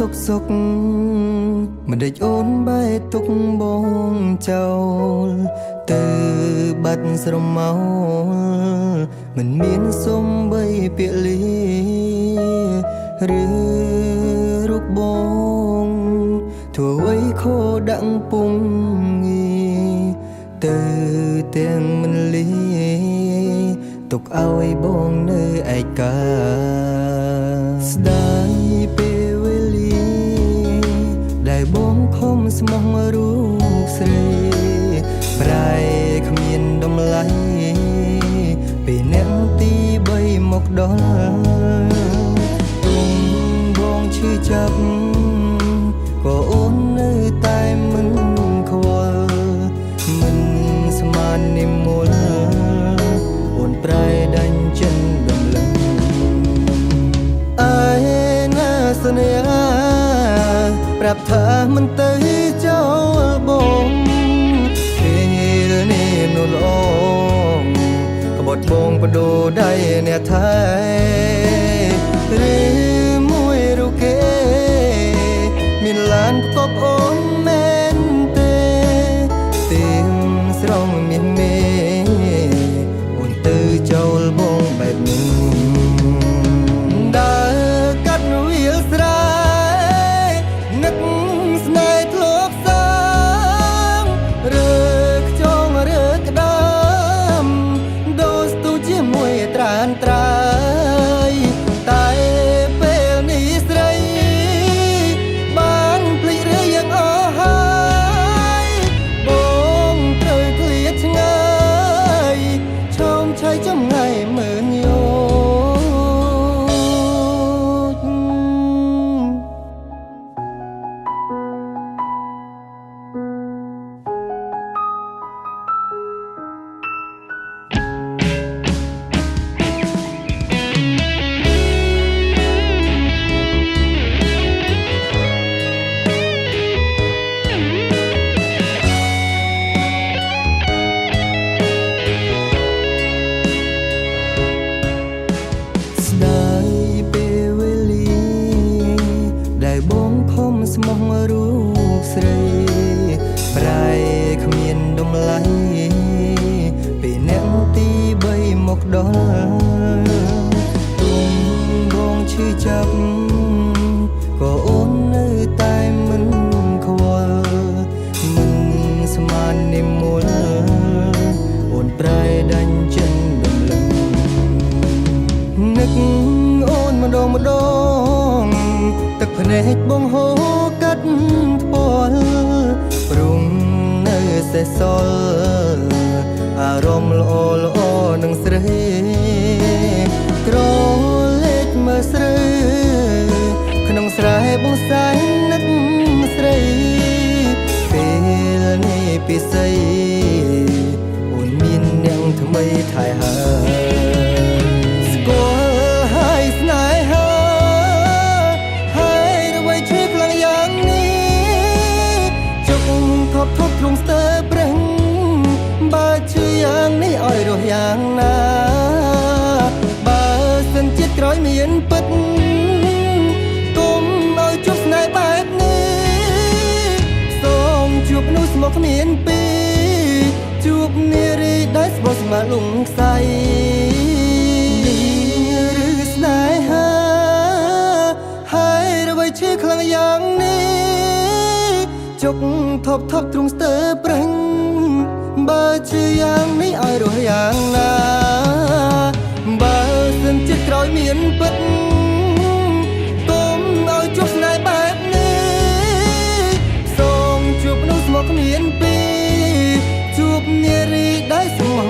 សុកសុកមិនដេចអូនបែកទុកបងចោលទៅបាត់ស្រមោលមិនមានសុំបីពាក្យលាឬរូបបងធ្វើអ្វីខោដាក់ពុំងាទៅទាំងមិនលាទុកឲ្យបងនៅឯកាស្ដាយពេលវេលាដែលបងខំស្មោះរូបស្រីប្រែគ្មានតម្លៃពេលអ្នកទី3មកដល់ទុំបងឈឺចាប់ក៏អូននៅតែមិនខ្វល់មិនស្មាននិមលអូនប្រែដាច់ចិនដំឡឹងឯណាសន្យាប្រាប់ថាមិនទៅចោលបងពេលនេះនោះល្អក្បត់បងបដូរដៃអ្នកថែឬមួយរូគេមានឡានផ្គប់អូនមែនទេទៀមស្រងមានមេអូនទៅចោលបងបែបនេះដើរកាត់វាលស្រែនឹកស្នេហ៍ធ្លាប់សាងរើខ្ចងរើក្ដាមដូរស្ទូជាមួយត្រានត្រាយតែពេលនេះស្រីបានភ្លេចរឿងយ៉ាងអស់ហើយបងត្រូវឃ្លាតឆ្ងាយឈោមឆៃចំងាយមើលយោបងខំស្មោះរូបស្រីប្រែគ្មានតម្លៃពេលអ្នកទី3មកដល់ទុំបងឈឺចាប់ក៏អូននៅតែមិនខ្វល់មិនស្មាននិមលអូនប្រែដាច់ចិនដំឡឹងនឹកអូនម្ដងទឹកភ្នែកបងហូរកាត់ផ្ពាល់ព្រំនៅសេះសល់អារម្មណ៍ល្អនឹងស្រីក្រលេចមើលស្រីក្នុងស្រែបងសែងនឹកស្រីពេលនេះពិសេសអូនមានអ្នកថ្មីថែហើយស្គាល់ហើយស្នេហាថប់ទ្រង់ស្ទើប្រឹងបើឈឺយ៉ាងនេះឲ្យរស់យ៉ាងណាបើសិនជាតិក្រោយមានពិតគុំឲ្យជួបស្នេហ៍បែបនេះសូមជួបនោះស្មោះគ្មានពីរជួបនារីដែលស្បោះស្មាលងខ្សែឬស្នេហាហើយអ្វីឈឺខ្លាំងយ៉ាងនេះជុកថប់ទ្រង់ស្ទើប្រឹងបើឈឺយ៉ាងនេះឲ្យរស់យ៉ាងណាបើសិនជាតិក្រោយមានពិតគុំឲ្យជួបស្នេហ៍បែបនេះសូមជួបនោះស្មោះគ្មានពីរជួបនារីដែលស្មោះ